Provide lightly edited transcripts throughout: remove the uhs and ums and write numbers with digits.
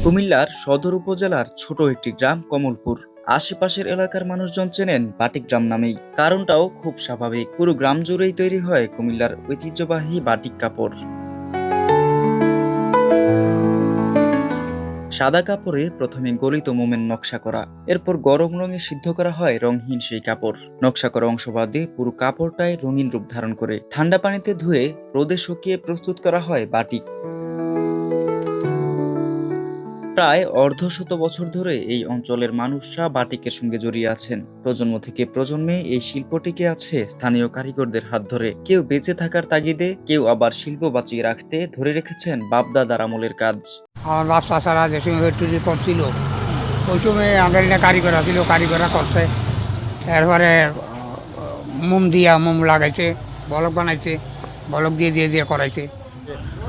কুমিল্লার সদর উপজেলার ছোট একটি গ্রাম কমলপুর। আশেপাশের এলাকার মানুষজন চেনেন বাটিক গ্রাম নামেই। কারণটাও খুব স্বাভাবিক, পুরো গ্রাম জুড়েই তৈরি হয় কুমিল্লার ঐতিহ্যবাহী বাটিক কাপড়। সাদা কাপড়ে প্রথমে গলিত মোমের নকশা করা, এরপর গরম রঙে সিদ্ধ করা হয় রঙহীন সেই কাপড়। নকশা করা অংশ বাদে পুরো কাপড়টাই রঙিন রূপ ধারণ করে ঠান্ডা পানিতে ধুয়ে রোদে শুকিয়ে প্রস্তুত করা হয় বাটিক। প্রায় অর্ধশত বছর ধরে এই অঞ্চলের মানুষরা বাটিকের সঙ্গে জড়িয়ে আছেন। প্রজন্ম থেকে প্রজন্মে এই শিল্প টিকে আছে স্থানীয় কারিগরদের হাত ধরে। কেউ বেঁচে থাকার তাগিদে, কেউ আবার শিল্প বাঁচিয়ে রাখতে ধরে রেখেছেন বাপদাদার আমলের কাজ। আমার বাপ চাষারা যে সময় টুরি করছিল ওই সময় আমাদের এখানে কারিগর ছিল, কারিগররা করছে। এরপরে মোম লাগাইছে, বলক বানাইছে, বলক দিয়ে দিয়ে দিয়ে করাইছে।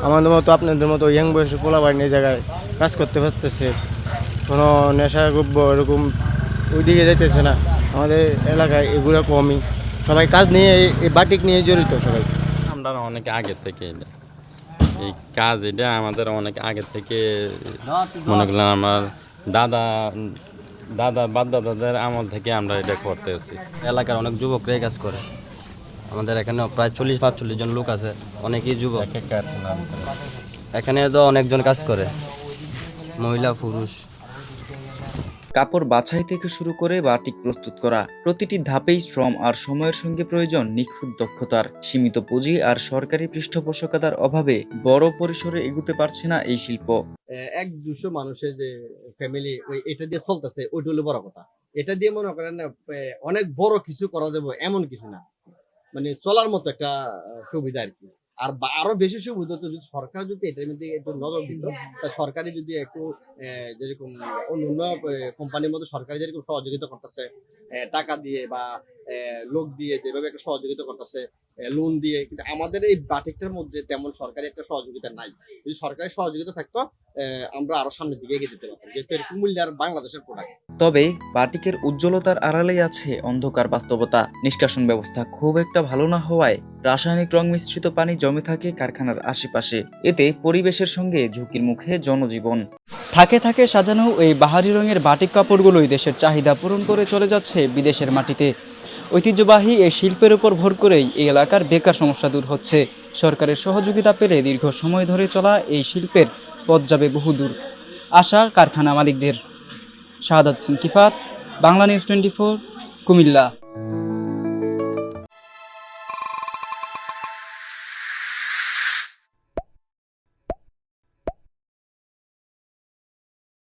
আমাদের মতো আপনাদের মতো ইয়াং বয়সে পোলাবাড়ি এই জায়গায় কাজ করতে পারতেছে, কোনো নেশা দ্রব্য এরকম ওই দিকে যাইতেছে না। আমাদের এলাকায় এগুলো কমই, সবাই কাজ নিয়ে এই বাটিক নিয়ে জড়িত সবাই। আমরা অনেক আগে থেকে এই কাজ এটা আমাদের অনেক আগে থেকে মনে করলাম আমার বাপ-দাদাদের আমল থেকে আমরা এটা করতে আছি। এলাকার অনেক যুবকরাই কাজ করে। আমাদের এখানে প্রায় 40-45 জন লোক আছে, অনেকেই যুবক। এখানে তো অনেকজন কাজ করে, মহিলা পুরুষ। কাপড় বাছাই থেকে শুরু করে বাটিক প্রস্তুত করা, প্রতিটি ধাপেই শ্রম আর সময়ের সঙ্গে প্রয়োজন নিখুঁত দক্ষতার। সীমিত পুঁজি আর সরকারি পৃষ্ঠপোষকতার অভাবে বড় পরিসরে এগুতে পারছে না এই শিল্প। 100-200 মানুষের যে ফ্যামিলি এটা দিয়ে চলতেছে, ওইটা হলো বড় কথা। এটা দিয়ে মনে করেন অনেক বড় কিছু করা যাবে এমন কিছু না, মানে চলার মতো একটা সুবিধা আর কি। আর আরো বেশি সুবিধা তো যদি সরকার যদি এটার মধ্যে একটু নজর দিত, সরকারি যদি একটু যেরকম অন্য কোম্পানির মধ্যে সরকারি যেরকম সহযোগিতা করতেছে টাকা দিয়ে বা লোক দিয়ে যেভাবে একটা সহযোগিতা করতেছে, লোন দিয়ে, কিন্তু আমাদের এই বাটিকটার মধ্যে তেমন সরকারি একটা সহযোগিতা নাই। যদি সরকারি সহযোগিতা থাকতো আমরা আরো সামনের দিকে এগিয়ে যেতে পারতাম, যেহেতু কুমিল্লার বাংলাদেশের প্রোডাক্ট। তবে বাটিকের উজ্জ্বলতার আড়ালেই আছে অন্ধকার বাস্তবতা। নিষ্কাশন ব্যবস্থা খুব একটা ভালো না হওয়ায় রাসায়নিক রং মিশ্রিত পানি জমে থাকে কারখানার আশেপাশে। এতে পরিবেশের সঙ্গে ঝুঁকির মুখে জনজীবন। থাকে থাকে সাজানো এই বাহারি রঙের বাটিক কাপড়গুলোই দেশের চাহিদা পূরণ করে চলে যাচ্ছে বিদেশের মাটিতে। ঐতিহ্যবাহী এই শিল্পের উপর ভর করেই এই এলাকার বেকার সমস্যা দূর হচ্ছে। সরকারের সহযোগিতা পেলে দীর্ঘ সময় ধরে চলা এই শিল্পের পথ যাবে বহুদূর, আশা কারখানা মালিকদের। শাহাদাত হোসেন কিফাত, বাংলা নিউজ 24, কুমিল্লা।